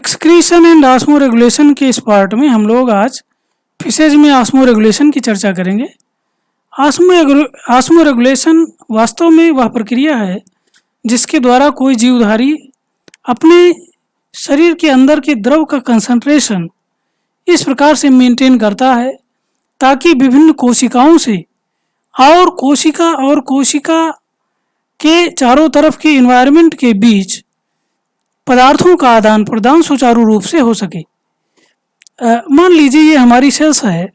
Excretion and osmo regulation के इस part में हम लोग आज फिशेज में ऑस्मो रेगुलेशन की चर्चा करेंगे। ऑस्मो रेगुलेशन वास्तव में वह प्रक्रिया है जिसके द्वारा कोई जीवधारी अपने शरीर के अंदर के द्रव का कंसंट्रेशन इस प्रकार से मेंटेन करता है ताकि विभिन्न कोशिकाओं से और कोशिका के चारों तरफ के एनवायरनमेंट के बीच पदार्थों का आदान प्रदान सुचारू रूप से हो सके। मान लीजिए ये हमारी सेल्स है।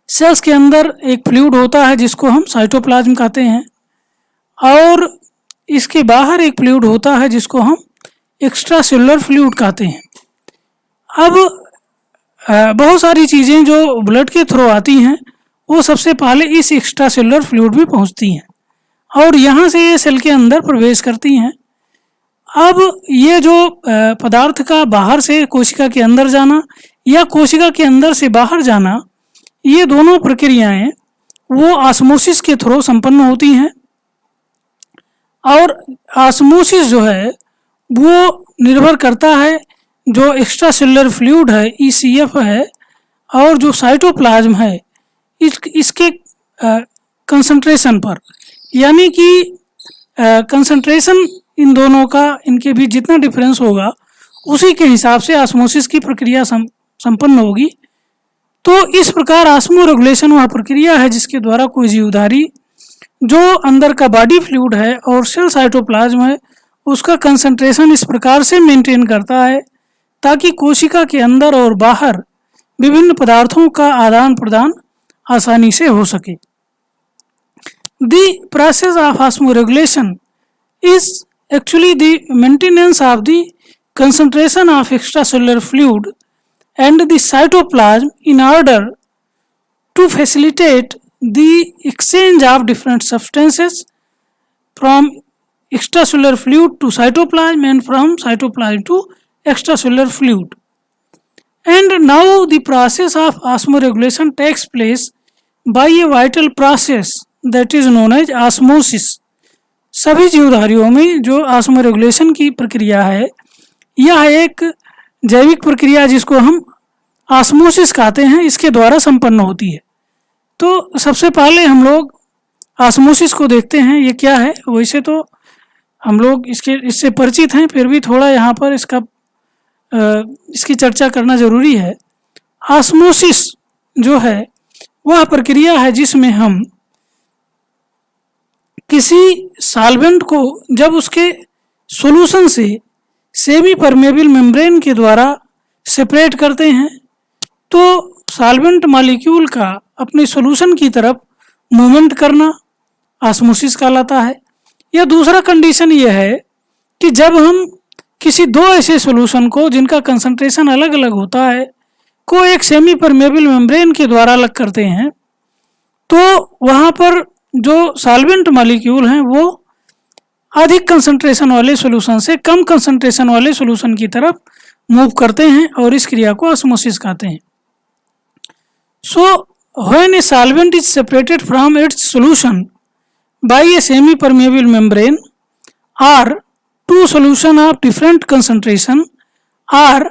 सेल्स के अंदर एक फ्लूइड होता है जिसको हम साइटोप्लाज्म कहते हैं और इसके बाहर एक फ्लूइड होता है जिसको हम एक्स्ट्रा सेलुलर फ्लूइड कहते हैं। अब बहुत सारी चीज़ें जो ब्लड के थ्रू आती हैं वो सबसे पहले इस एक्स्ट्रा सेलुलर फ्लूइड में पहुंचती हैं और यहाँ से ये सेल के अंदर प्रवेश करती हैं। अब ये जो पदार्थ का बाहर से कोशिका के अंदर जाना या कोशिका के अंदर से बाहर जाना, ये दोनों प्रक्रियाएं वो ऑस्मोसिस के थ्रू संपन्न होती हैं। और ऑस्मोसिस जो है वो निर्भर करता है जो एक्स्ट्रा सेलुलर फ्लूइड है ECF है और जो साइटोप्लाज्म है इसके कंसंट्रेशन पर, यानी कि कंसंट्रेशन इन दोनों का, इनके बीच जितना डिफरेंस होगा उसी के हिसाब से ऑस्मोसिस की प्रक्रिया संपन्न होगी। तो इस प्रकार ऑस्मो रेगुलेशन वह प्रक्रिया है जिसके द्वारा कोई जीवधारी जो अंदर का बॉडी फ्लूइड है और सेल साइटोप्लाज्म है उसका कंसंट्रेशन इस प्रकार से मेंटेन करता है ताकि कोशिका के अंदर और बाहर विभिन्न पदार्थों का आदान प्रदान आसानी से हो सके। The process of osmoregulation is actually the maintenance of the concentration of extracellular fluid and the cytoplasm in order to facilitate the exchange of different substances from extracellular fluid to cytoplasm and from cytoplasm to extracellular fluid. And now the process of osmoregulation takes place by a vital process that is known as osmosis. सभी जीवधारियों में जो osmo regulation की प्रक्रिया है यह एक जैविक प्रक्रिया जिसको हम ऑस्मोसिस कहते हैं, इसके द्वारा संपन्न होती है। तो सबसे पहले हम लोग ऑस्मोसिस को देखते हैं ये क्या है। वैसे तो हम लोग इससे परिचित हैं, फिर भी थोड़ा यहाँ पर इसकी चर्चा करना ज़रूरी है। ऑस्मोसिस जो है वह प्रक्रिया है जिसमें हम किसी सॉल्वेंट को जब उसके सॉल्यूशन से सेमी परमेबल मेम्ब्रेन के द्वारा सेपरेट करते हैं तो सॉल्वेंट मॉलिक्यूल का अपने सॉल्यूशन की तरफ मूवमेंट करना ऑस्मोसिस कहलाता है। या दूसरा कंडीशन ये है कि जब हम किसी दो ऐसे सॉल्यूशन को जिनका कंसंट्रेशन अलग अलग होता है को एक सेमी परमेबल मेम्ब्रेन के द्वारा अलग करते हैं तो वहाँ पर जो सॉल्वेंट मॉलिक्यूल हैं वो अधिक कंसंट्रेशन वाले सॉल्यूशन से कम कंसंट्रेशन वाले सॉल्यूशन की तरफ मूव करते हैं और इस क्रिया को ऑस्मोसिस कहते हैं। So when a solvent is separated from its solution bye a semi permeable membrane और two solution of different concentration are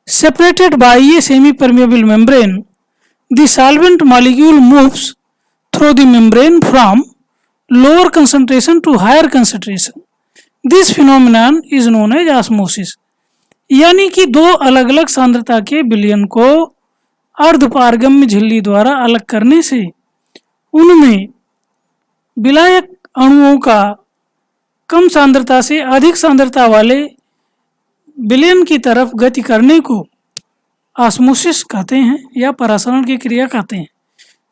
separated by a semi-permeable membrane, the solvent molecule moves through the membrane from lower concentration to higher concentration. This phenomenon is known as osmosis. यानी कि दो अलग अलग सांद्रता के विलयन को अर्धपारगम्य झिल्ली द्वारा अलग करने से उनमें विलायक अणुओं का कम सांद्रता से अधिक सांद्रता वाले विलयन की तरफ गति करने को ऑस्मोसिस कहते हैं या परासरण की क्रिया कहते हैं।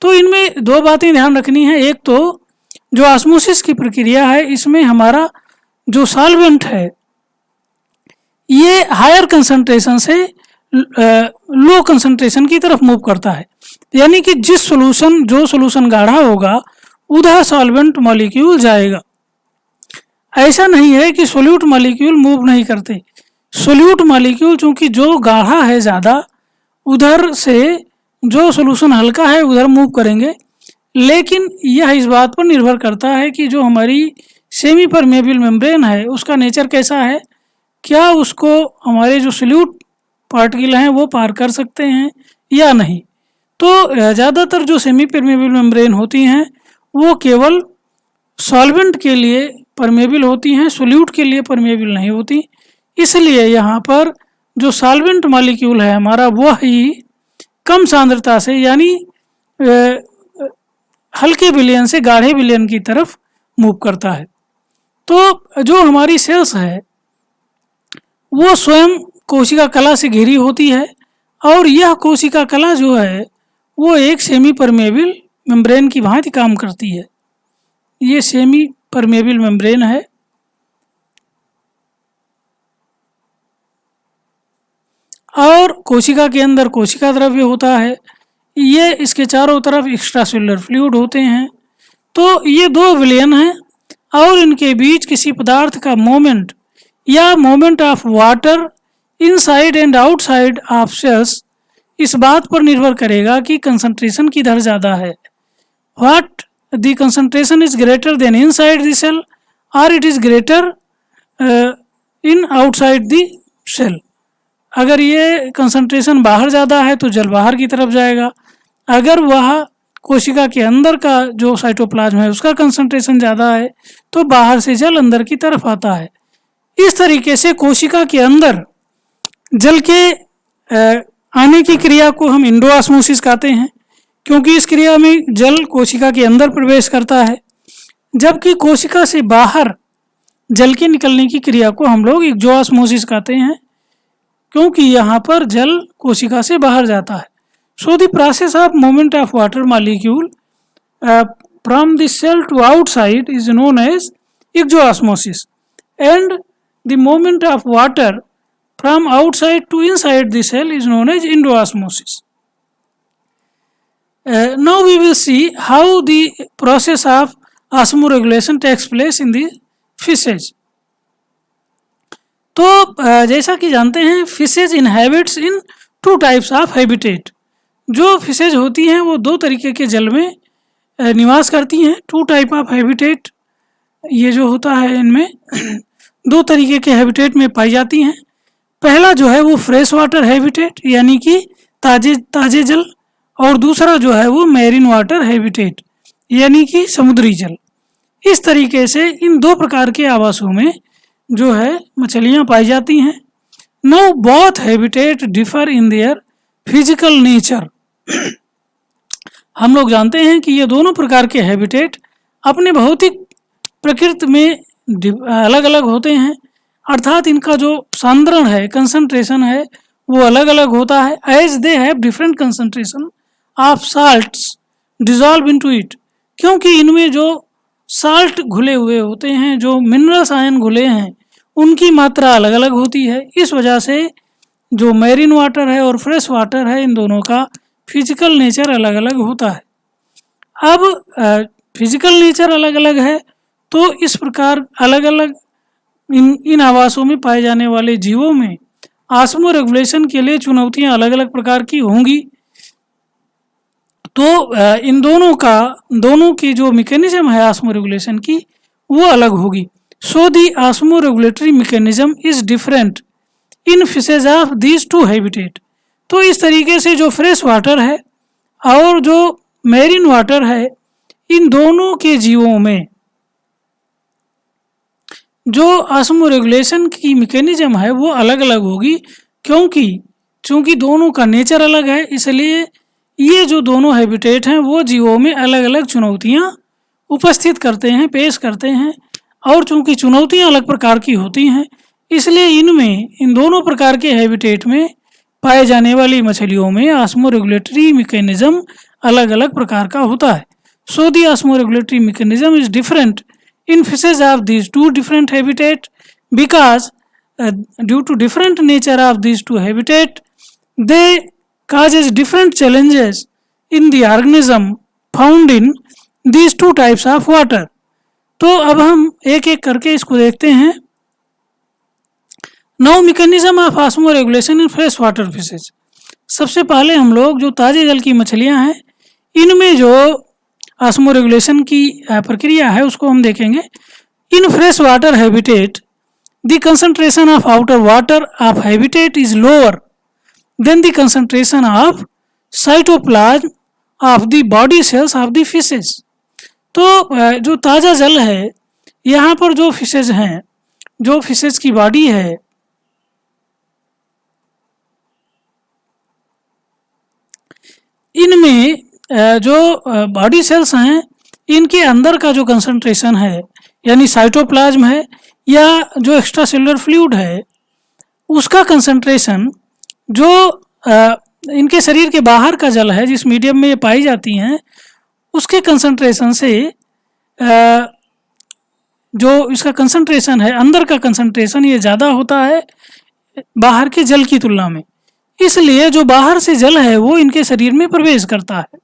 तो इनमें दो बातें ध्यान रखनी है। एक तो जो ऑस्मोसिस की प्रक्रिया है इसमें हमारा जो सॉल्वेंट है ये हायर कंसंट्रेशन से लो कंसंट्रेशन की तरफ मूव करता है, यानी कि जो सॉल्यूशन गाढ़ा होगा उधर सॉल्वेंट मॉलिक्यूल जाएगा। ऐसा नहीं है कि सोल्यूट मॉलिक्यूल मूव नहीं करते। सोल्यूट मॉलिक्यूल चूंकि जो गाढ़ा है ज़्यादा उधर से जो सॉल्यूशन हल्का है उधर मूव करेंगे, लेकिन यह इस बात पर निर्भर करता है कि जो हमारी सेमी परमेबल मेम्ब्रेन है उसका नेचर कैसा है। क्या उसको हमारे जो सॉल्यूट पार्टिकल हैं वो पार कर सकते हैं या नहीं। तो ज़्यादातर जो सेमी परमेबल मेम्ब्रेन होती हैं वो केवल सॉल्वेंट के लिए परमेबल होती हैं, सॉल्यूट के लिए परमेबल नहीं होती। इसलिए यहाँ पर जो सॉल्वेंट मॉलिक्यूल है हमारा वो ही कम सांद्रता से यानी हल्के विलयन से गाढ़े विलयन की तरफ मूव करता है। तो जो हमारी सेल्स है वो स्वयं कोशिका कला से घिरी होती है और यह कोशिका कला जो है वो एक सेमी परमेबल मेम्ब्रेन की भांति काम करती है। ये सेमी परमेबल मेम्ब्रेन है। और कोशिका के अंदर कोशिका द्रव्य होता है। ये इसके चारों तरफ एक्स्ट्रा सेलुलर फ्लूइड होते हैं। तो ये दो विलयन हैं और इनके बीच किसी पदार्थ का मोमेंट या moment of water inside and outside of cells इस बात पर निर्भर करेगा कि कंसंट्रेशन किधर ज़्यादा है। What the concentration is greater than inside the cell और it is greater in outside the cell. अगर ये कंसंट्रेशन बाहर ज़्यादा है तो जल बाहर की तरफ जाएगा। अगर वह कोशिका के अंदर का जो साइटोप्लाज्म है उसका कंसंट्रेशन ज़्यादा है तो बाहर से जल अंदर की तरफ आता है। इस तरीके से कोशिका के अंदर जल के आने की क्रिया को हम एंडोऑस्मोसिस कहते हैं, क्योंकि इस क्रिया में जल कोशिका के अंदर प्रवेश करता है, जबकि कोशिका से बाहर जल के निकलने की क्रिया को हम लोग एक्सोऑस्मोसिस कहते हैं, क्योंकि यहाँ पर जल कोशिका से बाहर जाता है। So the process of movement of water molecule from the cell to outside is known as exosmosis and the movement of water from outside to inside the cell is known as endoosmosis. Now we will see how the process of osmoregulation takes place in the fishes. तो जैसा कि जानते हैं fishes inhabits in two types of habitat. जो fishes होती हैं वो दो तरीके के जल में निवास करती हैं। टू टाइप ऑफ हैबिटेट ये जो होता है इनमें दो तरीके के हैबिटेट में पाई जाती हैं। पहला जो है वो फ्रेश वाटर हैबिटेट यानी कि ताजे जल, और दूसरा जो है वो मैरीन वाटर हैबिटेट यानी कि समुद्री जल। इस तरीके से इन दो प्रकार के आवासों में जो है मछलियाँ पाई जाती हैं। Now both habitat differ in their physical nature. हम लोग जानते हैं कि ये दोनों प्रकार के हैबिटेट अपने भौतिक प्रकृति में अलग अलग होते हैं, अर्थात इनका जो सांद्रण है कंसंट्रेशन है वो अलग अलग होता है। As they have different concentration of salts dissolve into it, क्योंकि इनमें जो साल्ट घुले हुए होते हैं, जो मिनरल्स आयन घुले हैं, उनकी मात्रा अलग अलग होती है। इस वजह से जो मैरीन वाटर है और फ्रेश वाटर है इन दोनों का फिजिकल नेचर अलग अलग होता है। अब फिजिकल नेचर अलग अलग है तो इस प्रकार अलग अलग इन आवासों में पाए जाने वाले जीवों में ऑस्मो रेगुलेशन के लिए चुनौतियां अलग अलग प्रकार की होंगी। तो इन दोनों की जो मैकेनिज्म है ऑस्मो रेगुलेशन की वो अलग होगी। So the osmoregulatory mechanism is different in fishes of these two habitat. तो इस तरीके से जो फ्रेश वाटर है और जो मैरीन वाटर है इन दोनों के जीवों में जो ऑस्मो रेगुलेशन की मैकेनिज्म है वो अलग अलग होगी, क्योंकि दोनों का नेचर अलग है। इसलिए ये जो दोनों हैबिटेट हैं वो जीवों में अलग अलग चुनौतियां उपस्थित करते हैं, पेश करते हैं। और चूंकि चुनौतियां अलग प्रकार की होती हैं इसलिए इन दोनों प्रकार के हैबिटेट में पाए जाने वाली मछलियों में ऑस्मो रेगुलेटरी मैकेनिज्म अलग अलग प्रकार का होता है। So the osmoregulatory mechanism is different in fishes of these two different habitat because due to different nature of these two habitat they causes different challenges in the organism found in these two types of water। तो अब हम एक एक करके इसको देखते हैं। Now mechanism of osmoregulation in fresh water fishes. सबसे पहले हम लोग जो ताजे जल की मछलियां हैं इनमें जो ऑस्मो रेगुलेशन की प्रक्रिया है उसको हम देखेंगे। In fresh water habitat the concentration of outer water of habitat is lower than the concentration of cytoplasm of the body cells of the fishes. तो जो ताज़ा जल है, यहाँ पर जो फिशेज हैं, जो फिशेज की बॉडी है, इनमें जो बॉडी सेल्स हैं, इनके अंदर का जो कंसंट्रेशन है, यानी साइटोप्लाज्म है या जो एक्स्ट्रा सेलुलर फ्लूइड है, उसका कंसंट्रेशन जो इनके शरीर के बाहर का जल है, जिस मीडियम में ये पाई जाती हैं, उसके कंसंट्रेशन से जो इसका कंसंट्रेशन है, अंदर का कंसंट्रेशन, ये ज़्यादा होता है बाहर के जल की तुलना में। इसलिए जो बाहर से जल है वो इनके शरीर में प्रवेश करता है,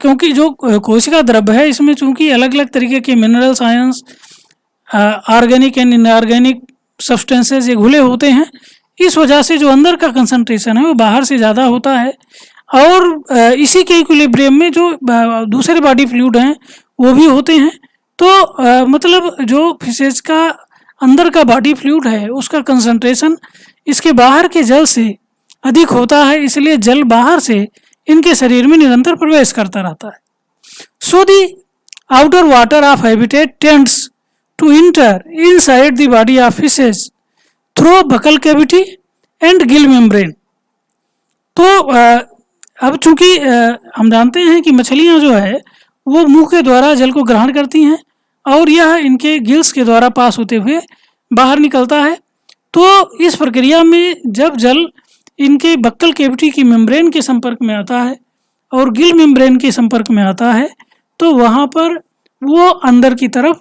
क्योंकि जो कोशिका द्रव्य है इसमें चूंकि अलग अलग तरीके के minerals, ions, organic and inorganic substances ये घुले होते हैं। इस वजह से जो अंदर का कंसंट्रेशन है वो बाहर से ज़्यादा होता है, और इसी के इक्विलिब्रियम में जो दूसरे बॉडी फ्लूइड हैं वो भी होते हैं। तो मतलब जो फिशेज का अंदर का बॉडी फ्लूइड है उसका कंसंट्रेशन इसके बाहर के जल से अधिक होता है, इसलिए जल बाहर से इनके शरीर में निरंतर प्रवेश करता रहता है। So the outer water of habitat tends to enter inside the body of fishes through buccal cavity and gill membrane. तो अब चूंकि हम जानते हैं कि मछलियां जो है वो मुंह के द्वारा जल को ग्रहण करती हैं और यह इनके गिल्स के द्वारा पास होते हुए बाहर निकलता है। तो इस प्रक्रिया में जब जल इनके बक्कल कैविटी की मेम्ब्रेन के संपर्क में आता है और गिल मेम्ब्रेन के संपर्क में आता है, तो वहाँ पर वो अंदर की तरफ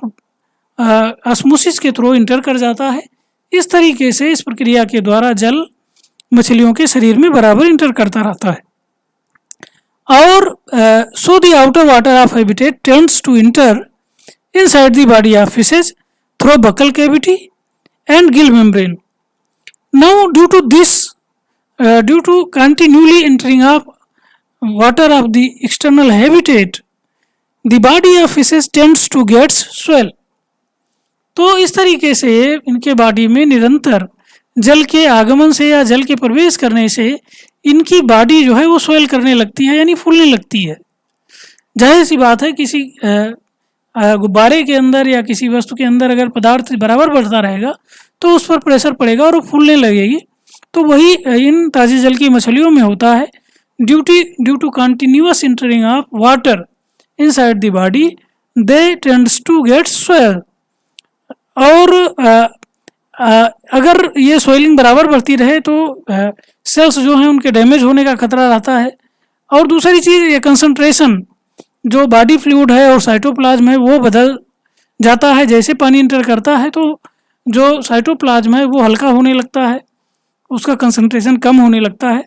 ऑस्मोसिस के थ्रू इंटर कर जाता है। इस तरीके से इस प्रक्रिया के द्वारा जल मछलियों के शरीर में बराबर इंटर करता रहता है। और so the outer water of habitat tends to enter inside the body of fishes through buccal cavity and gill membrane. Now due to continually entering of water of the external habitat, the body of fishes tends to get swell. तो इस तरीके से इनके body में निरंतर जल के आगमन से या जल के प्रवेश करने से इनकी बॉडी जो है वो स्वेल करने लगती है, यानी फूलने लगती है। जाहिर सी बात है, किसी गुब्बारे के अंदर या किसी वस्तु के अंदर अगर पदार्थ बराबर बढ़ता रहेगा तो उस पर प्रेशर पड़ेगा और वो फूलने लगेगी। तो वही इन ताज़े जल की मछलियों में होता है। Due to continuous entering of water inside the body they tends to get swell. और अगर ये स्वेलिंग बराबर बढ़ती रहे तो सेल्स जो हैं उनके डैमेज होने का खतरा रहता है। और दूसरी चीज़, ये कंसंट्रेशन जो बॉडी फ्लूइड है और साइटोप्लाज्म है वो बदल जाता है। जैसे पानी इंटर करता है तो जो साइटोप्लाज्म है वो हल्का होने लगता है, उसका कंसंट्रेशन कम होने लगता है।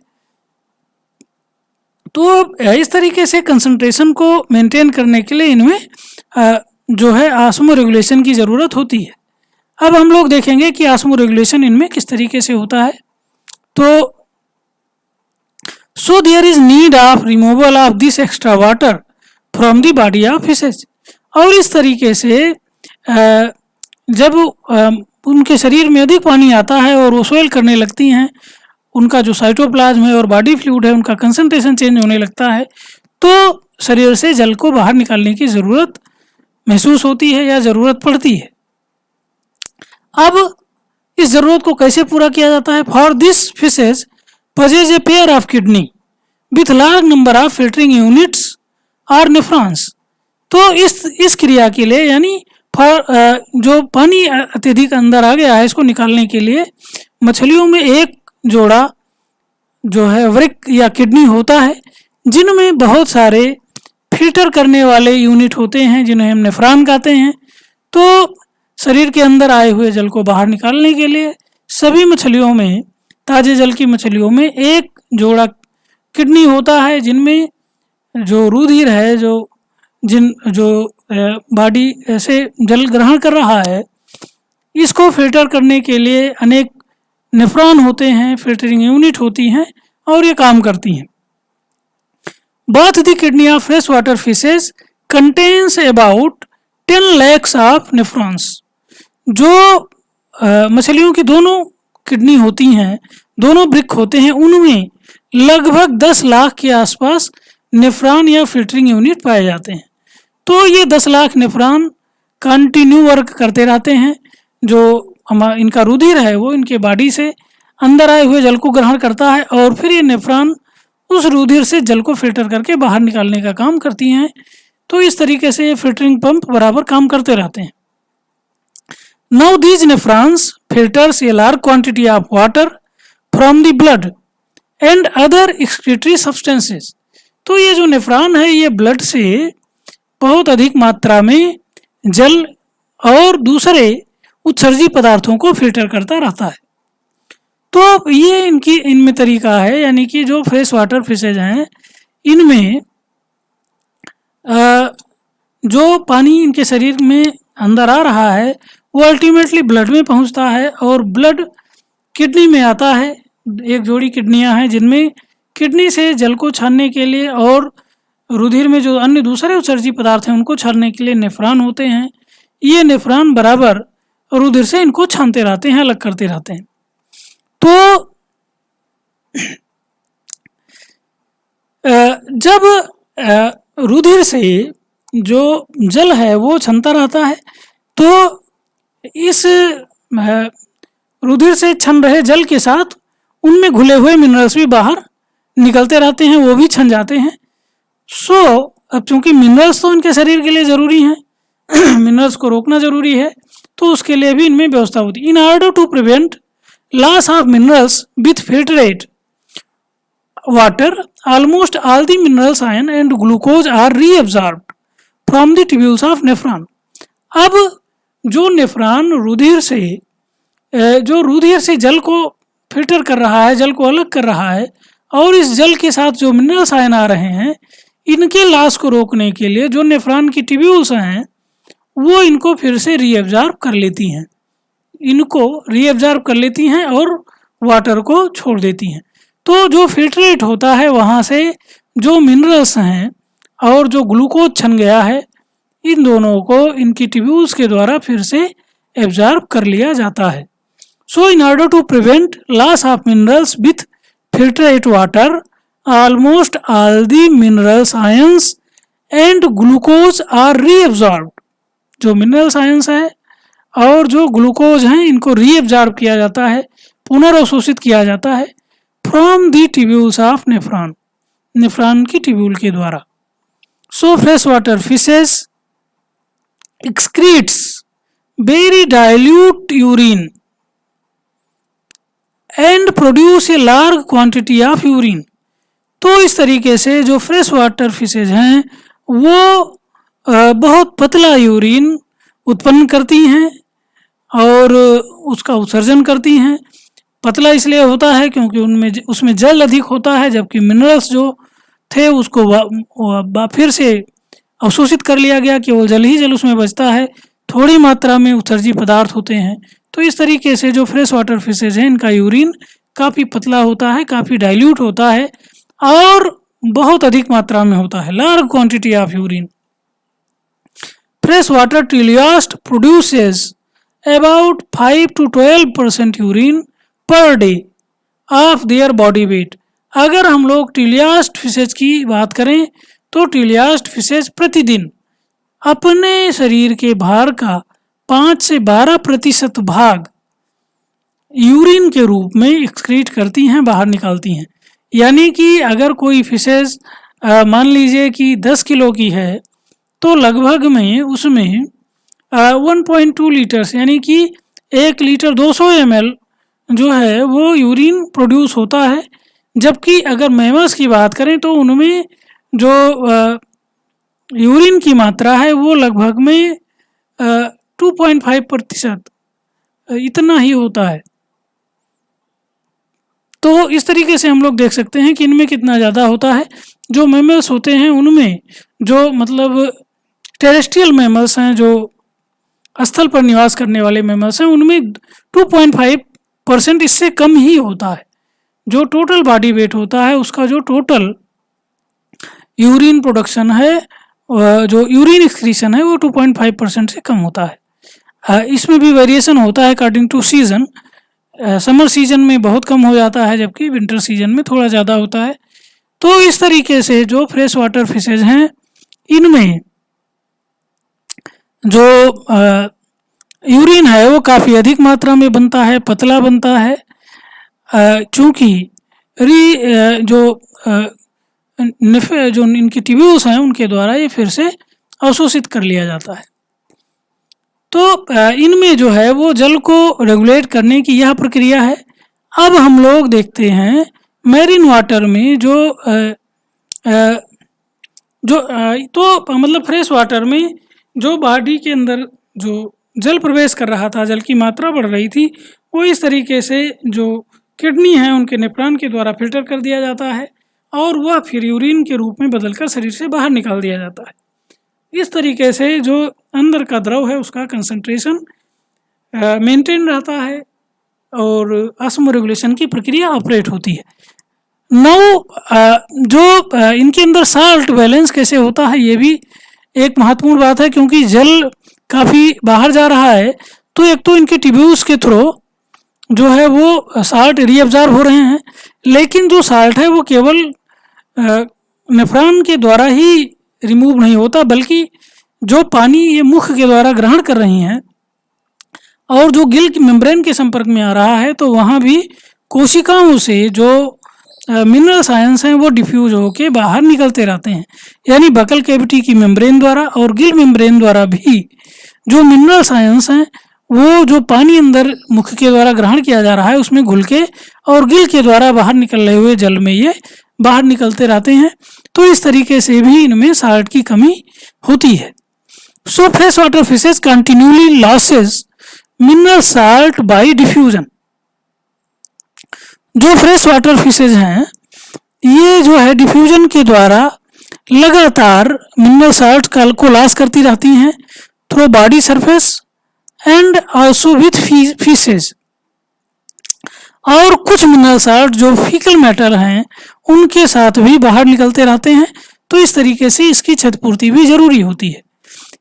तो इस तरीके से कंसंट्रेशन को मेंटेन करने के लिए इनमें जो है ऑस्मो रेगुलेशन की ज़रूरत होती है। अब हम लोग देखेंगे कि ऑस्मो रेगुलेशन इनमें किस तरीके से होता है। तो so there is need of removal of this extra water from the body of fishes. और इस तरीके से जब उनके शरीर में अधिक पानी आता है और वो स्वेल करने लगती हैं, उनका जो साइटोप्लाज्म है और बॉडी फ्लूइड है उनका कंसंट्रेशन चेंज होने लगता है, तो शरीर से जल को बाहर निकालने की ज़रूरत महसूस होती है या ज़रूरत पड़ती है। अब इस ज़रूरत को कैसे पूरा किया जाता है? For this fishes possess a pair of kidney with large number of filtering units और नेफ्रॉन्स। तो इस क्रिया के लिए, यानी जो पानी अत्यधिक अंदर आ गया है इसको निकालने के लिए मछलियों में एक जोड़ा जो है वृक्क या किडनी होता है, जिनमें बहुत सारे फिल्टर करने वाले यूनिट होते हैं जिन्हें हम नेफ्रॉन कहते हैं। तो शरीर के अंदर आए हुए जल को बाहर निकालने के लिए सभी मछलियों में, ताज़े जल की मछलियों में एक जोड़ा किडनी होता है, जिनमें जो रुधिर है, जो बॉडी से जल ग्रहण कर रहा है, इसको फिल्टर करने के लिए अनेक नेफ्रॉन होते हैं, फिल्टरिंग यूनिट होती हैं और ये काम करती हैं। Both the kidney of fresh water fishes contains about 10 lakhs of nephrons. जो मछलियों की दोनों किडनी होती हैं, दोनों वृक्क होते हैं, उनमें लगभग 10 लाख के आसपास नेफ्रॉन या फिल्टरिंग यूनिट पाए जाते हैं। तो ये 10 लाख नेफ्रॉन कंटिन्यू वर्क करते रहते हैं। जो इनका रुधिर है वो इनके बॉडी से अंदर आए हुए जल को ग्रहण करता है और फिर ये नेफ्रॉन उस रुधिर से जल को फिल्टर करके बाहर निकालने का काम करती हैं। तो इस तरीके से ये फिल्टरिंग पंप बराबर काम करते रहते हैं। Now these nephrons filters a large quantity of water from the blood and other excretory substances. तो ये जो नेफ्रॉन है ये ब्लड से बहुत अधिक मात्रा में जल और दूसरे उत्सर्जी पदार्थों को फिल्टर करता रहता है। तो ये इनमें तरीका है, यानी कि जो फ्रेश वाटर फिशेज हैं इनमें जो पानी इनके शरीर में अंदर आ रहा है वो अल्टीमेटली ब्लड में पहुंचता है और ब्लड किडनी में आता है। एक जोड़ी किडनियां हैं जिनमें किडनी से जल को छानने के लिए और रुधिर में जो अन्य दूसरे उत्सर्जी पदार्थ हैं उनको छानने के लिए नेफ्रॉन होते हैं। ये नेफ्रॉन बराबर रुधिर से इनको छानते रहते हैं, अलग करते रहते हैं। तो जब रुधिर से जो जल है वो छनता रहता है तो इस रुधिर से छन रहे जल के साथ उनमें घुले हुए मिनरल्स भी बाहर निकलते रहते हैं, वो भी छन जाते हैं। अब चूंकि मिनरल्स तो इनके शरीर के लिए ज़रूरी हैं मिनरल्स को रोकना ज़रूरी है, तो उसके लिए भी इनमें व्यवस्था होती है। In order to prevent loss of minerals with filtrate water almost all the minerals ion and glucose are reabsorbed from the tubules of nephron. अब जो नेफ्रॉन रुधिर से जल को फिल्टर कर रहा है, जल को अलग कर रहा है, और इस जल के साथ जो मिनरल्स आयन आ रहे हैं इनके लॉस को रोकने के लिए जो नेफ्रॉन की ट्यूब्यूल्स हैं वो इनको फिर से रीअब्सॉर्ब कर लेती हैं, और वाटर को छोड़ देती हैं। तो जो फिल्ट्रेट होता है वहाँ से जो मिनरल्स हैं और जो ग्लूकोज छन गया है इन दोनों को इनकी ट्यूब्यूल्स के द्वारा फिर से एब्जॉर्ब कर लिया जाता है। So in order to prevent loss of minerals with filtrate water almost all the minerals ions and glucose are reabsorbed. जो मिनरल्स आयंस है और जो ग्लूकोज हैं इनको रीअब्सॉर्ब किया जाता है, पुनर्अवशोषित किया जाता है from the tubules of nephron की ट्यूब्यूल के द्वारा। So fresh water fishes excretes very dilute urine and produce a large quantity of urine। तो इस तरीके से जो फ्रेश वाटर फिशेज हैं वो बहुत पतला यूरिन उत्पन्न करती हैं और उसका उत्सर्जन करती हैं। पतला इसलिए होता है क्योंकि उसमें जल अधिक होता है, जबकि मिनरल्स जो थे उसको फिर से अवशोषित कर लिया गया, केवल जल ही जल उसमें बचता है, थोड़ी मात्रा में उत्सर्जी पदार्थ होते हैं। तो इस तरीके से जो फ्रेश वाटर फिशेज हैं इनका यूरिन काफ़ी पतला होता है, काफ़ी डाइल्यूट होता है और बहुत अधिक मात्रा में होता है, large quantity of urine. Fresh water teleost produces about 5 to 12% urine per day of their body weight. अगर हम लोग टीलियास्ट फिशेज की बात करें तो टीलियास्ट फिशेज प्रतिदिन अपने शरीर के भार का 5 से 12% भाग यूरिन के रूप में एक्सक्रीट करती हैं, बाहर निकालती हैं। यानी कि अगर कोई फिशेज मान लीजिए कि 10 किलो की है तो लगभग में उसमें 1.2 लीटर्स यानी कि 1 लीटर 200 ml जो है वो यूरिन प्रोड्यूस होता है। जबकि अगर मैमल्स की बात करें तो उनमें जो यूरिन की मात्रा है वो लगभग में 2.5% इतना ही होता है। तो इस तरीके से हम लोग देख सकते हैं कि इनमें कितना ज़्यादा होता है। जो मैमल्स होते हैं उनमें जो मतलब टेरेस्ट्रियल मैमल्स हैं, जो स्थल पर निवास करने वाले मैमल्स हैं, उनमें 2.5% इससे कम ही होता है। जो टोटल बॉडी वेट होता है उसका जो टोटल यूरिन प्रोडक्शन है, जो यूरिन एक्सक्रीशन है वो 2.5% से कम होता है। इसमें भी वेरिएशन होता है according to season. Summer season में बहुत कम हो जाता है, जबकि विंटर सीजन में थोड़ा ज़्यादा होता है। तो इस तरीके से जो फ्रेश वाटर फिशेज हैं, इनमें जो यूरिन है वो काफ़ी अधिक मात्रा में बनता है, पतला बनता है, चूँकि जो इनकी ट्यूब्यूल्स हैं उनके द्वारा ये फिर से अवशोषित कर लिया जाता है। तो इनमें जो है वो जल को रेगुलेट करने की यह प्रक्रिया है। अब हम लोग देखते हैं मैरीन वाटर में तो मतलब फ्रेश वाटर में जो बॉडी के अंदर जो जल प्रवेश कर रहा था, जल की मात्रा बढ़ रही थी, वो इस तरीके से जो किडनी है उनके नेफ्रॉन के द्वारा फिल्टर कर दिया जाता है और वह फिर यूरिन के रूप में बदलकर शरीर से बाहर निकाल दिया जाता है। इस तरीके से जो अंदर का द्रव है उसका कंसंट्रेशन मेंटेन रहता है और ऑस्मो रेगुलेशन की प्रक्रिया ऑपरेट होती है। इनके अंदर साल्ट बैलेंस कैसे होता है, ये भी एक महत्वपूर्ण बात है, क्योंकि जल काफ़ी बाहर जा रहा है। तो एक तो इनके ट्यूब्यूल्स के थ्रू जो है वो साल्ट रीअब्जॉर्ब हो रहे हैं, लेकिन जो साल्ट है वो केवल नेफ्रॉन के द्वारा ही रिमूव नहीं होता, बल्कि जो पानी ये मुख के द्वारा ग्रहण कर रही हैं और जो गिल की मेम्ब्रेन के संपर्क में आ रहा है, तो वहाँ भी कोशिकाओं से जो मिनरल आयंस हैं वो डिफ्यूज होके बाहर निकलते रहते हैं। यानी बकल कैविटी की मेम्ब्रेन द्वारा और गिल मेम्ब्रेन द्वारा भी जो मिनरल आयंस हैं वो जो पानी अंदर मुख के द्वारा ग्रहण किया जा रहा है उसमें घुल के और गिल के द्वारा बाहर निकल रहे हुए जल में ये बाहर निकलते रहते हैं। तो इस तरीके से भी इनमें साल्ट की कमी होती है। So fresh water fishes continually losses mineral salt bye diffusion. जो फ्रेश वाटर फिशेज हैं ये जो है डिफ्यूजन के द्वारा लगातार मिनरल साल्ट को लॉस करती रहती हैं through body surface and also with fishes. और कुछ मिनरल साल्ट जो फीकल मैटर हैं उनके साथ भी बाहर निकलते रहते हैं। तो इस तरीके से इसकी क्षतिपूर्ति भी जरूरी होती है।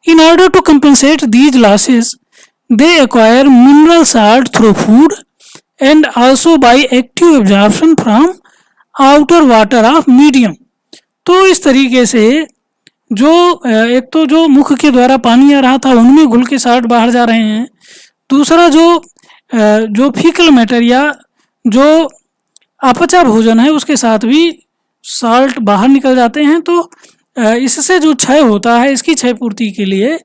In order to compensate these losses they acquire mineral salt through food and also by active absorption from outer water of medium. तो इस तरीके से जो एक तो जो मुख के द्वारा पानी आ रहा था उनमें घुल के साल्ट बाहर जा रहे हैं, दूसरा जो फीकल मैटर या जो अपचा भोजन है उसके साथ भी साल्ट बाहर निकल जाते हैं। तो इससे जो क्षय होता है, इसकी क्षय पूर्ति के लिए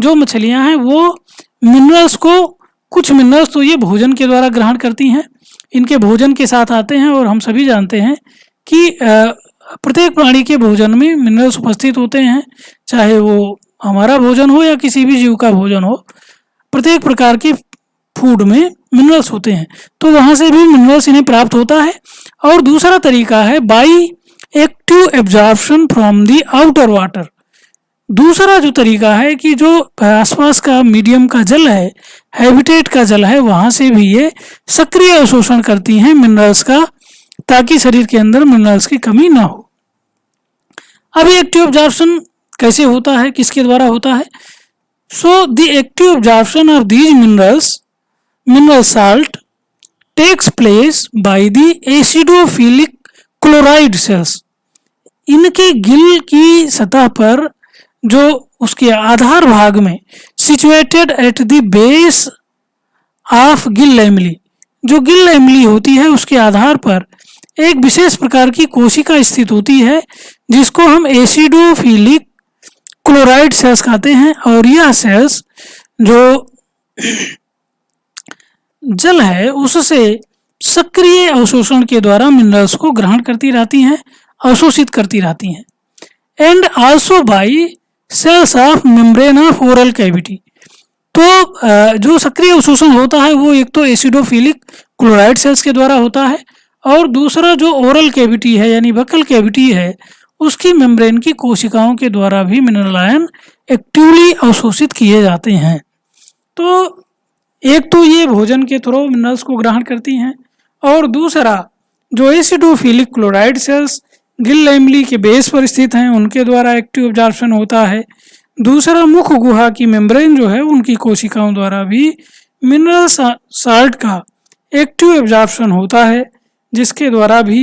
जो मछलियां हैं वो मिनरल्स को, कुछ मिनरल्स तो ये भोजन के द्वारा ग्रहण करती हैं, इनके भोजन के साथ आते हैं। और हम सभी जानते हैं कि प्रत्येक प्राणी के भोजन में मिनरल्स उपस्थित होते हैं, चाहे वो हमारा भोजन हो या किसी भी जीव का भोजन हो, प्रत्येक प्रकार की फूड में मिनरल्स होते हैं। तो वहाँ से भी मिनरल्स इन्हें प्राप्त होता है। और दूसरा तरीका है by active absorption from the outer water. दूसरा जो तरीका है कि जो आसपास का मीडियम का जल है, हैबिटेट का जल है, वहाँ से भी ये सक्रिय अवशोषण करती हैं मिनरल्स का, ताकि शरीर के अंदर मिनरल्स की कमी ना हो। अभी एक्टिव एब्जॉर्प्शन कैसे होता है, किसके द्वारा होता है? So the active absorption of these mineral salt takes place by the acidophilic chloride cells. इनके गिल की सतह पर, जो उसके आधार भाग में situated at the base of gill lamellae, जो गिल लैमेली होती है उसके आधार पर एक विशेष प्रकार की कोशिका स्थित होती है जिसको हम एसिडोफिलिक क्लोराइड सेल्स कहते हैं। और यह सेल्स जो जल है उससे सक्रिय अवशोषण के द्वारा मिनरल्स को ग्रहण करती रहती हैं, अवशोषित करती रहती हैं। And also by cells of membrane of oral cavity. तो जो सक्रिय अवशोषण होता है वो एक तो एसिडोफिलिक क्लोराइड सेल्स के द्वारा होता है, और दूसरा जो ओरल कैविटी है यानी बकल कैविटी है उसकी मेम्ब्रेन की कोशिकाओं के द्वारा भी मिनरल आयन एक्टिवली अवशोषित किए जाते हैं। तो एक तो ये भोजन के थ्रू मिनरल्स को ग्रहण करती हैं, और दूसरा जो acidophilic chloride cells gill lamellae के बेस पर स्थित हैं उनके द्वारा एक्टिव एब्जॉर्प्शन होता है। दूसरा, मुख्य गुहा की मेम्ब्रेन जो है उनकी कोशिकाओं द्वारा भी मिनरल साल्ट का एक्टिव एब्जॉर्प्शन होता है, जिसके द्वारा भी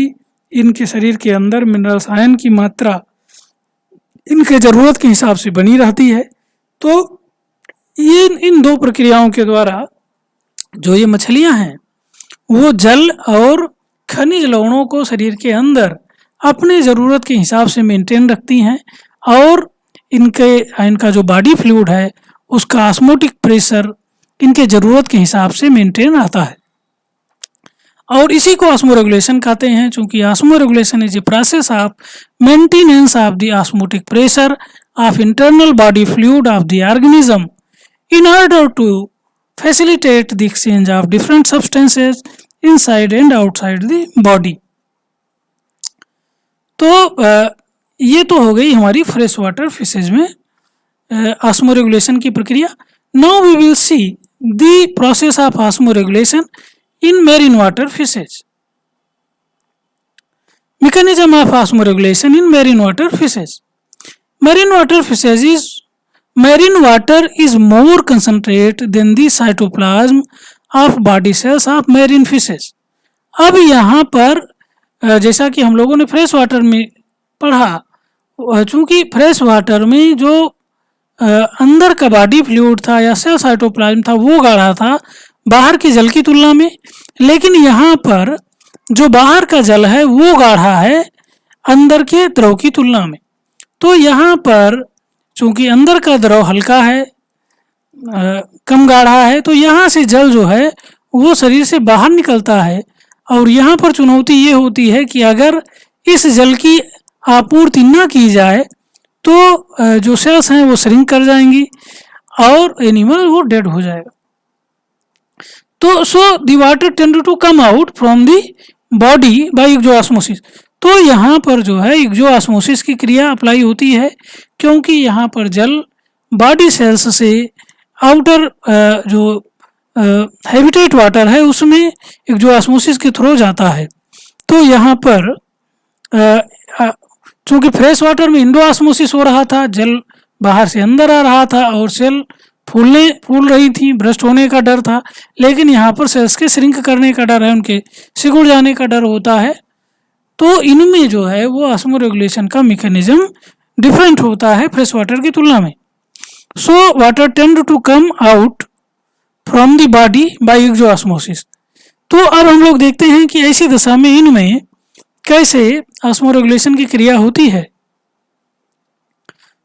इनके शरीर के अंदर मिनरल्स आयन की मात्रा इनके ज़रूरत के हिसाब से बनी रहती है। तो ये इन दो प्रक्रियाओं के द्वारा जो ये मछलियां हैं वो जल और खनिज लवणों को शरीर के अंदर अपने ज़रूरत के हिसाब से मेंटेन रखती हैं और इनका जो बॉडी फ्लूइड है उसका ऑस्मोटिक प्रेशर इनके ज़रूरत के हिसाब से मेंटेन रहता है और इसी को ऑस्मो रेगुलेशन कहते हैं। चूँकि osmo regulation is a process of maintenance of the osmotic pressure of internal body fluid of the organism in order to facilitate the exchange of different substances inside and outside the body। तो ये तो हो गई हमारी fresh water fishes में osmoregulation की प्रक्रिया। Now we will see the process of osmoregulation in marine water fishes. mechanism of osmoregulation in marine water fishes। Marine water fishes is marine water is more concentrate than the cytoplasm of body cells of marine fishes। अब यहाँ पर जैसा कि हम लोगों ने fresh water में पढ़ा, चूँकि फ्रेश वाटर में जो अंदर का बॉडी फ्लूइड था या सेल साइटोप्लाज्म था वो गाढ़ा था बाहर के जल की तुलना में, लेकिन यहाँ पर जो बाहर का जल है वो गाढ़ा है अंदर के द्रव की तुलना में। तो यहाँ पर चूँकि अंदर का द्रव हल्का है, कम गाढ़ा है, तो यहाँ से जल जो है वो शरीर से बाहर निकलता है और यहाँ पर चुनौती ये होती है कि अगर इस जल की आपूर्ति न की जाए तो जो सेल्स हैं वो श्रिंक कर जाएंगी और एनिमल वो डेड हो जाएगा। तो so the water tend to come out from the body by exosmosis. तो यहाँ पर जो है एक्सोऑस्मोसिस की क्रिया अप्लाई होती है, क्योंकि यहाँ पर जल बॉडी सेल्स से आउटर जो हैबिटेट वाटर है उसमें एक्सोऑस्मोसिस के थ्रू जाता है। तो यहाँ पर चूँकि फ्रेश वाटर में इंडोऑस्मोसिस हो रहा था, जल बाहर से अंदर आ रहा था और सेल फूल रही थी, ब्रस्ट होने का डर था, लेकिन यहाँ पर सेल्स के श्रिंक करने का डर है, उनके सिकुड़ जाने का डर होता है। तो इनमें जो है वो ऑस्मो रेगुलेशन का मैकेनिज्म डिफरेंट होता है फ्रेश वाटर की तुलना में। So water tend to come out from the body by exosmosis. तो अब हम लोग देखते हैं कि ऐसी दशा में इनमें कैसे ऑस्मो रेगुलेशन की क्रिया होती है।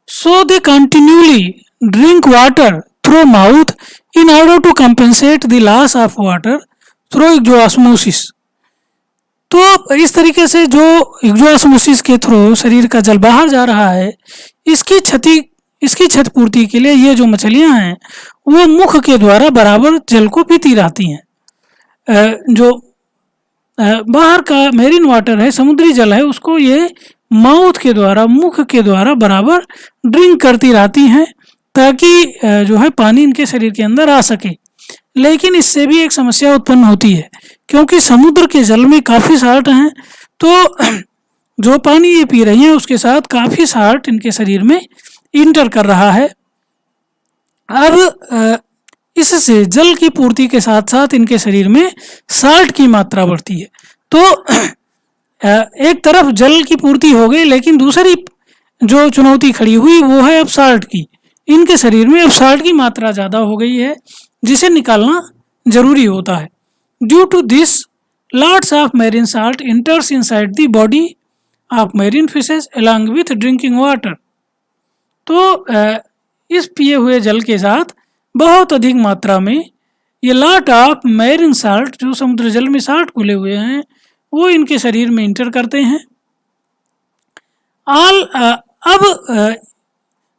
So they continuously drink water through mouth in order to compensate the loss of water through exosmosis. तो इस तरीके से जो एक्सोऑस्मोसिस के थ्रू शरीर का जल बाहर जा रहा है, इसकी क्षतिपूर्ति पूर्ति के लिए ये जो मछलियां हैं वो मुख के द्वारा बराबर जल को पीती रहती हैं। जो बाहर का मेरीन वाटर है, समुद्री जल है, उसको ये माउथ के द्वारा, मुख के द्वारा बराबर ड्रिंक करती रहती हैं ताकि जो है पानी इनके शरीर के अंदर आ सके। लेकिन इससे भी एक समस्या उत्पन्न होती है, क्योंकि समुद्र के जल में काफ़ी साल्ट हैं, तो जो पानी ये पी रही हैं उसके साथ काफ़ी साल्ट इनके शरीर में इंटर कर रहा है। अब इससे जल की पूर्ति के साथ साथ इनके शरीर में साल्ट की मात्रा बढ़ती है। तो एक तरफ जल की पूर्ति हो गई, लेकिन दूसरी जो चुनौती खड़ी हुई वो है अब साल्ट की। इनके शरीर में अब साल्ट की मात्रा ज़्यादा हो गई है, जिसे निकालना जरूरी होता है। Due to this lots of marine salt enters inside the body of marine fishes along with drinking water. तो इस पिए हुए जल के साथ बहुत अधिक मात्रा में ये लॉट ऑफ मेरीन साल्ट, जो समुद्र जल में साल्ट घुले हुए हैं, वो इनके शरीर में इंटर करते हैं। अब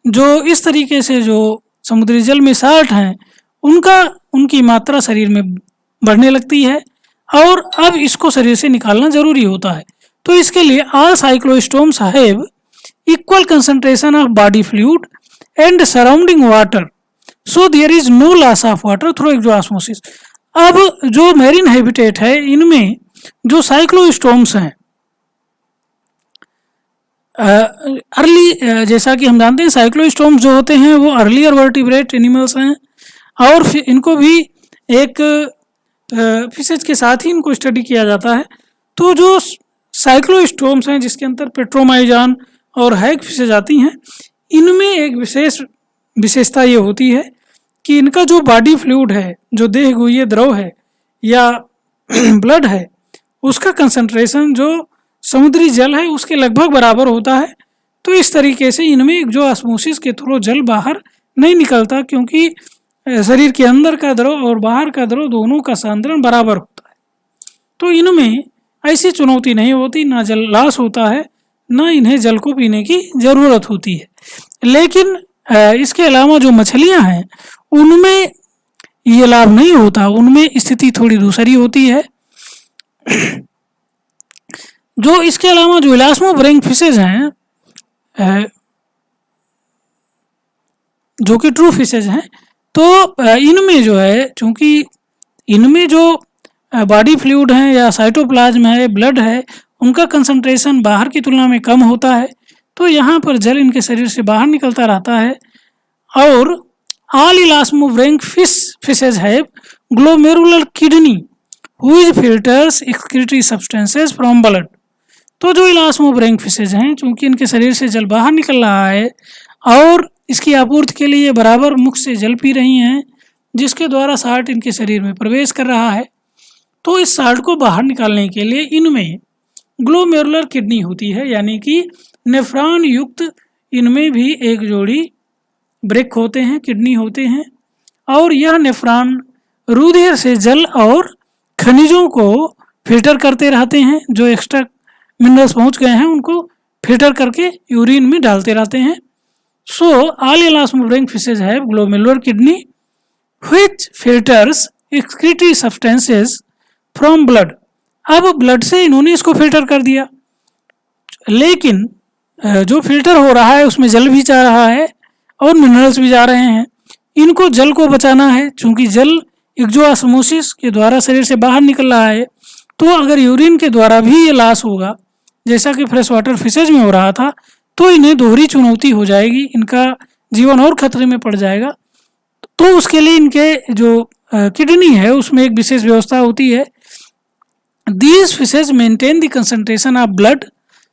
जो इस तरीके से जो समुद्री जल में साल्ट हैं उनकी मात्रा शरीर में बढ़ने लगती है और अब इसको शरीर से निकालना जरूरी होता है। तो इसके लिए all cyclostomes have equal concentration of body fluid and surrounding water, so there is no loss of water through exosmosis. अब जो मेरीन हैबिटेट है इनमें जो साइक्लोस्टोम्स हैं अर्ली, जैसा कि हम जानते हैं साइक्लोस्टॉर्म्स जो होते हैं वो अर्लियर वर्टिब्रेट एनिमल्स हैं, और फिर इनको भी एक फिशेज के साथ ही इनको स्टडी किया जाता है। तो जो साइक्लोस्टॉर्म्स हैं जिसके अंदर पेट्रोमाइजान और हैग फिशेज आती हैं, इनमें एक विशेषता ये होती है कि इनका जो बॉडी फ्लूइड है, जो देहगुह्य द्रव है या ब्लड है, उसका कंसंट्रेशन जो समुद्री जल है उसके लगभग बराबर होता है। तो इस तरीके से इनमें जो ऑस्मोसिस के थ्रू जल बाहर नहीं निकलता, क्योंकि शरीर के अंदर का द्रव और बाहर का द्रव दोनों का सांद्रण बराबर होता है। तो इनमें ऐसी चुनौती नहीं होती, ना जल लॉस होता है, ना इन्हें जल को पीने की ज़रूरत होती है। लेकिन इसके अलावा जो मछलियां हैं उनमें ये लाभ नहीं होता, उनमें स्थिति थोड़ी दूसरी होती है। जो इसके अलावा जो इलास्मोब्रेंक फिशेज हैं, जो कि ट्रू फिशेज हैं, तो इनमें जो है, चूंकि इनमें जो बॉडी फ्लूइड है या साइटोप्लाज्म है, ब्लड है, उनका कंसंट्रेशन बाहर की तुलना में कम होता है, तो यहाँ पर जल इनके शरीर से बाहर निकलता रहता है। और all elasmobranch fishes have glomerular kidney which filters excretory substances from blood. तो जो इलास्मोब्रेंक फिशेज हैं, चूंकि इनके शरीर से जल बाहर निकल रहा है और इसकी आपूर्ति के लिए बराबर मुख से जल पी रही हैं, जिसके द्वारा साल्ट इनके शरीर में प्रवेश कर रहा है, तो इस साल्ट को बाहर निकालने के लिए इनमें ग्लोमेरुलर किडनी होती है, यानी कि नेफ्रॉन युक्त इनमें भी एक जोड़ी ब्रेक होते हैं, किडनी होते हैं, और यह नेफ्रॉन रुधिर से जल और खनिजों को फिल्टर करते रहते हैं। जो एक्स्ट्रा मिनरल्स पहुंच गए हैं उनको फिल्टर करके यूरिन में डालते रहते हैं। So all elasmobranch fishes have glomerular kidney which filters excretory substances from blood. अब ब्लड से इन्होंने इसको फिल्टर कर दिया, लेकिन जो फिल्टर हो रहा है उसमें जल भी जा रहा है और मिनरल्स भी जा रहे हैं। इनको जल को बचाना है, चूंकि जल एक्जोऑस्मोसिस के द्वारा शरीर से बाहर निकल रहा है, तो अगर यूरिन के द्वारा भी ये लॉस होगा, जैसा कि फ्रेश वाटर फिशेज में हो रहा था, तो इन्हें दोहरी चुनौती हो जाएगी, इनका जीवन और खतरे में पड़ जाएगा। तो उसके लिए इनके जो किडनी है उसमें एक विशेष व्यवस्था होती है। These fishes maintain the concentration of blood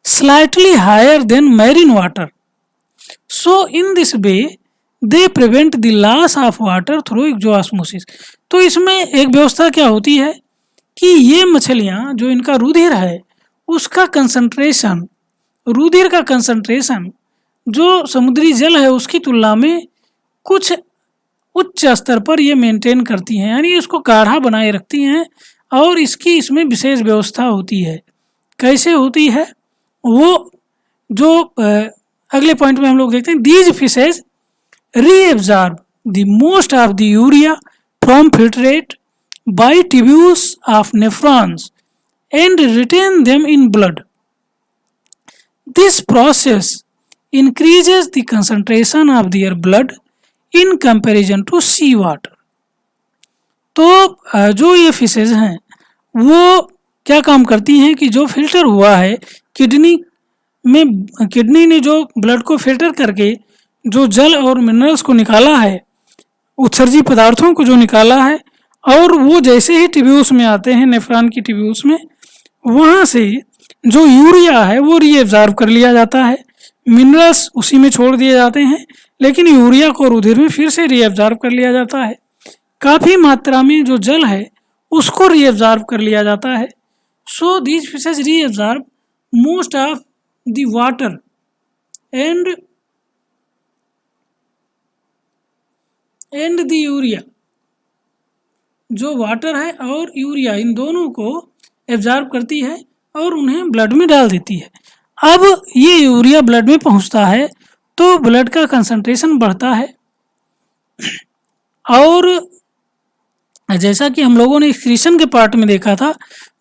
slightly higher than marine water, so in this way they prevent the loss of water through exosmosis. तो इसमें एक व्यवस्था क्या होती है कि ये मछलियाँ जो इनका रुधिर है उसका कंसंट्रेशन, रुधिर का कंसंट्रेशन जो समुद्री जल है उसकी तुलना में कुछ उच्च स्तर पर ये मेंटेन करती हैं, यानी इसको गाढ़ा बनाए रखती हैं, और इसकी इसमें विशेष व्यवस्था होती है। कैसे होती है वो जो अगले पॉइंट में हम लोग देखते हैं। These fishes reabsorb the most of the urea from filtrate by tubules of nephrons and retain them in blood. This process increases the concentration of their blood in comparison to sea water. तो जो ये fishes हैं वो क्या काम करती हैं कि जो फिल्टर हुआ है किडनी ने जो ब्लड को फिल्टर करके जो जल और मिनरल्स को निकाला है, उत्सर्जी पदार्थों को जो निकाला है, और वो जैसे ही ट्यूब्यूल्स में आते हैं, नेफ्रॉन की ट्यूब्यूल्स में, वहाँ से जो यूरिया है वो रीएब्जॉर्ब कर लिया जाता है, मिनरल्स उसी में छोड़ दिए जाते हैं, लेकिन यूरिया को रुधिर में फिर से रीएब्जॉर्ब कर लिया जाता है। काफ़ी मात्रा में जो जल है उसको रीएब्जॉर्ब कर लिया जाता है। So these fishes reabsorb most of the water and the urea. जो वाटर है और यूरिया इन दोनों को एब्जॉर्ब करती है और उन्हें ब्लड में डाल देती है। अब ये यूरिया ब्लड में पहुंचता है तो ब्लड का कंसंट्रेशन बढ़ता है, और जैसा कि हम लोगों ने एक्सक्रीशन के पार्ट में देखा था,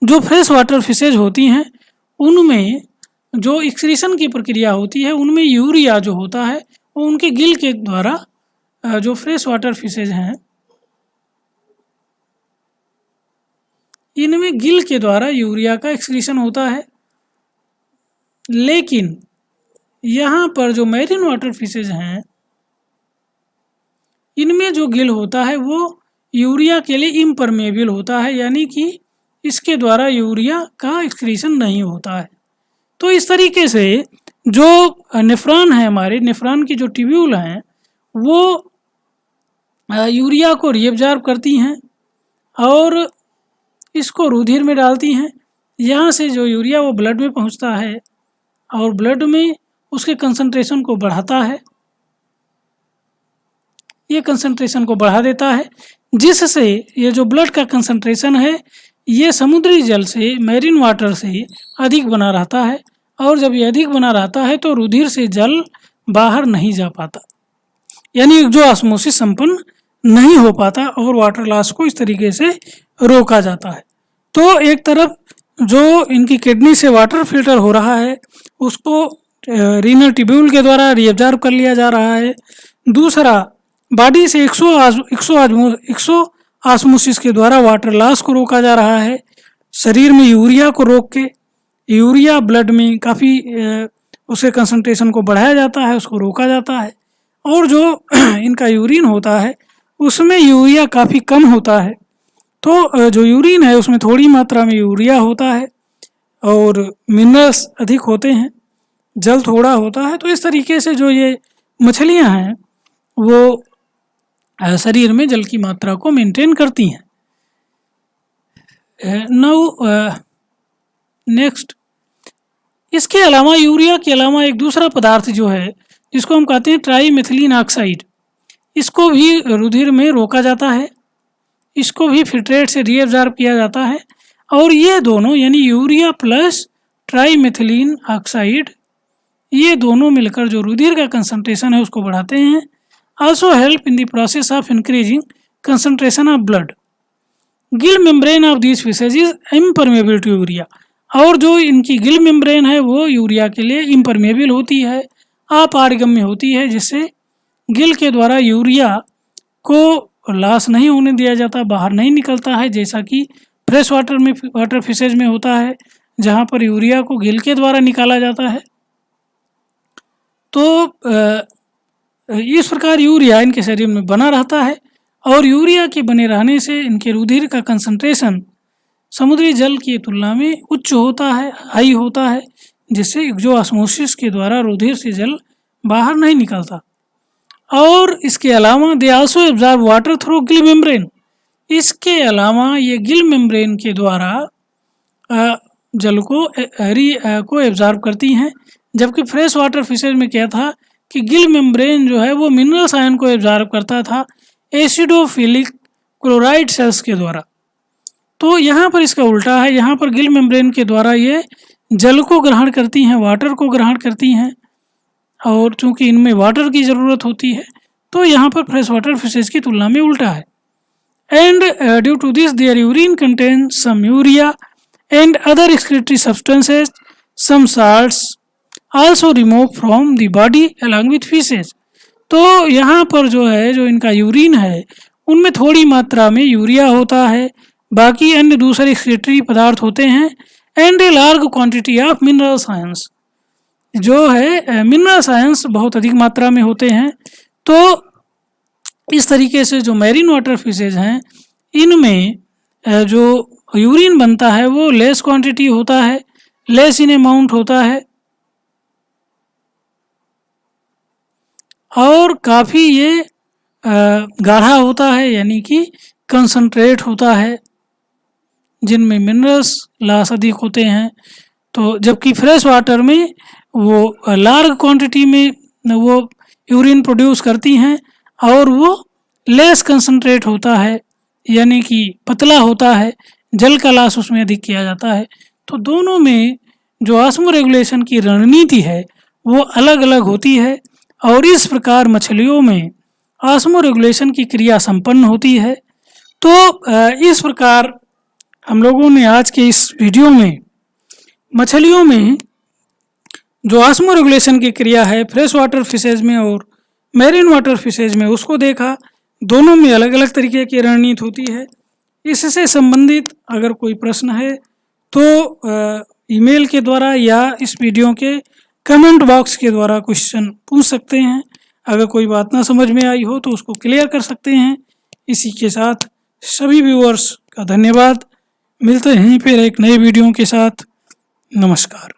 जो फ्रेश वाटर फिशेज होती हैं उनमें जो एक्सक्रीशन की प्रक्रिया होती है उनमें यूरिया जो होता है वो उनके गिल के द्वारा, जो फ्रेश वाटर फिशेज हैं इनमें गिल के द्वारा यूरिया का एक्सक्रीशन होता है। लेकिन यहाँ पर जो मैरीन वाटर फिशेज हैं, इनमें जो गिल होता है वो यूरिया के लिए इम्परमेबल होता है, यानी कि इसके द्वारा यूरिया का एक्सक्रीशन नहीं होता है। तो इस तरीके से जो नेफ्रॉन है, हमारे नेफ्रॉन की जो ट्यूब्यूल हैं वो यूरिया को रीअब्जॉर्ब करती हैं और इसको रुधिर में डालती हैं। यहाँ से जो यूरिया वो ब्लड में पहुँचता है और ब्लड में उसके कंसंट्रेशन को बढ़ाता है, ये कंसंट्रेशन को बढ़ा देता है, जिससे ये जो ब्लड का कंसंट्रेशन है ये समुद्री जल से, मैरीन वाटर से अधिक बना रहता है। और जब ये अधिक बना रहता है तो रुधिर से जल बाहर नहीं जा पाता, यानी जो ऑस्मोसिस संपन्न नहीं हो पाता और वाटर लॉस को इस तरीके से रोका जाता है। तो एक तरफ जो इनकी किडनी से वाटर फिल्टर हो रहा है उसको रीनल ट्यूब्यूल के द्वारा रीअब्जॉर्ब कर लिया जा रहा है। दूसरा, बॉडी से 100 ऑस्मोसिस के द्वारा वाटर लॉस को रोका जा रहा है। शरीर में यूरिया को रोक के, यूरिया ब्लड में काफ़ी उसके कंसंट्रेशन को बढ़ाया जाता है, उसको रोका जाता है। और जो इनका यूरिन होता है उसमें यूरिया काफ़ी कम होता है, तो जो यूरिन है उसमें थोड़ी मात्रा में यूरिया होता है और मिनरल्स अधिक होते हैं, जल थोड़ा होता है। तो इस तरीके से जो ये मछलियां हैं वो शरीर में जल की मात्रा को मेंटेन करती हैं। नाउ नेक्स्ट, इसके अलावा यूरिया के अलावा एक दूसरा पदार्थ जो है जिसको हम कहते हैं ट्राईमेथिलीन ऑक्साइड, इसको भी रुधिर में रोका जाता है, इसको भी फिल्ट्रेट से रीअब्जॉर्ब किया जाता है। और ये दोनों यानी यूरिया प्लस ट्राईमेथिलीन ऑक्साइड, ये दोनों मिलकर जो रुधिर का कंसंट्रेशन है उसको बढ़ाते हैं। Also help in the process of increasing concentration of blood. Gill membrane of this fishes is impermeable to urea, और जो इनकी गिल मेम्ब्रेन है वो यूरिया के लिए इम्परमेबल होती है, अपारगम्य होती है, जिससे गिल के द्वारा यूरिया को लॉस नहीं होने दिया जाता, बाहर नहीं निकलता है, जैसा कि फ्रेश वाटर फिशेज में होता है जहाँ पर यूरिया को गिल के द्वारा निकाला जाता है। तो इस प्रकार यूरिया इनके शरीर में बना रहता है और यूरिया के बने रहने से इनके रुधिर का कंसंट्रेशन समुद्री जल की तुलना में उच्च होता है, हाई होता है, जिससे जो ऑस्मोसिस के द्वारा रुधिर से जल बाहर नहीं निकलता। और इसके अलावा they also absorb water through Gill membrane, इसके अलावा ये गिल मेम्ब्रेन के द्वारा जल को एब्जॉर्ब करती हैं। जबकि फ्रेश वाटर फिशेज में क्या था कि गिल मेम्ब्रेन जो है वो मिनरल्स आयन को एब्जॉर्ब करता था एसिडोफिलिक क्लोराइड सेल्स के द्वारा। तो यहाँ पर इसका उल्टा है, यहाँ पर गिल मेम्ब्रेन के द्वारा ये जल को ग्रहण करती हैं, वाटर को ग्रहण करती हैं, और चूंकि इनमें वाटर की ज़रूरत होती है तो यहाँ पर फ्रेश वाटर फिशेज की तुलना में उल्टा है। And due to this their urine contain some urea and other excretory substances, some salts also remove from the body along with fishes. तो यहाँ पर जो है, जो इनका यूरिन है उनमें थोड़ी मात्रा में यूरिया होता है, बाकी अन्य दूसरे एक्सक्रीटरी पदार्थ होते हैं। And a large quantity of mineral science, जो है मिनरल साइंस बहुत अधिक मात्रा में होते हैं। तो इस तरीके से जो मैरीन वाटर फिशेज हैं इनमें जो यूरिन बनता है वो लेस क्वांटिटी होता है, लेस इन अमाउंट होता है, और काफ़ी ये गाढ़ा होता है, यानी कि कंसंट्रेट होता है, जिनमें मिनरल्स लॉस अधिक होते हैं। तो जबकि फ्रेश वाटर में वो लार्ज क्वांटिटी में वो यूरिन प्रोड्यूस करती हैं और वो लेस कंसंट्रेट होता है, यानी कि पतला होता है, जल का लॉस उसमें अधिक किया जाता है। तो दोनों में जो ऑस्मो रेगुलेशन की रणनीति है वो अलग अलग होती है और इस प्रकार मछलियों में ऑस्मो रेगुलेशन की क्रिया संपन्न होती है। तो इस प्रकार हम लोगों ने आज के इस वीडियो में मछलियों में जो ऑस्मो रेगुलेशन की क्रिया है फ्रेश वाटर फिशेज में और मैरीन वाटर फिशेज में उसको देखा। दोनों में अलग अलग तरीके की रणनीति होती है। इससे संबंधित अगर कोई प्रश्न है तो ईमेल के द्वारा या इस वीडियो के कमेंट बॉक्स के द्वारा क्वेश्चन पूछ सकते हैं। अगर कोई बात ना समझ में आई हो तो उसको क्लियर कर सकते हैं। इसी के साथ सभी व्यूअर्स का धन्यवाद। मिलते हैं फिर एक नए वीडियो के साथ। नमस्कार।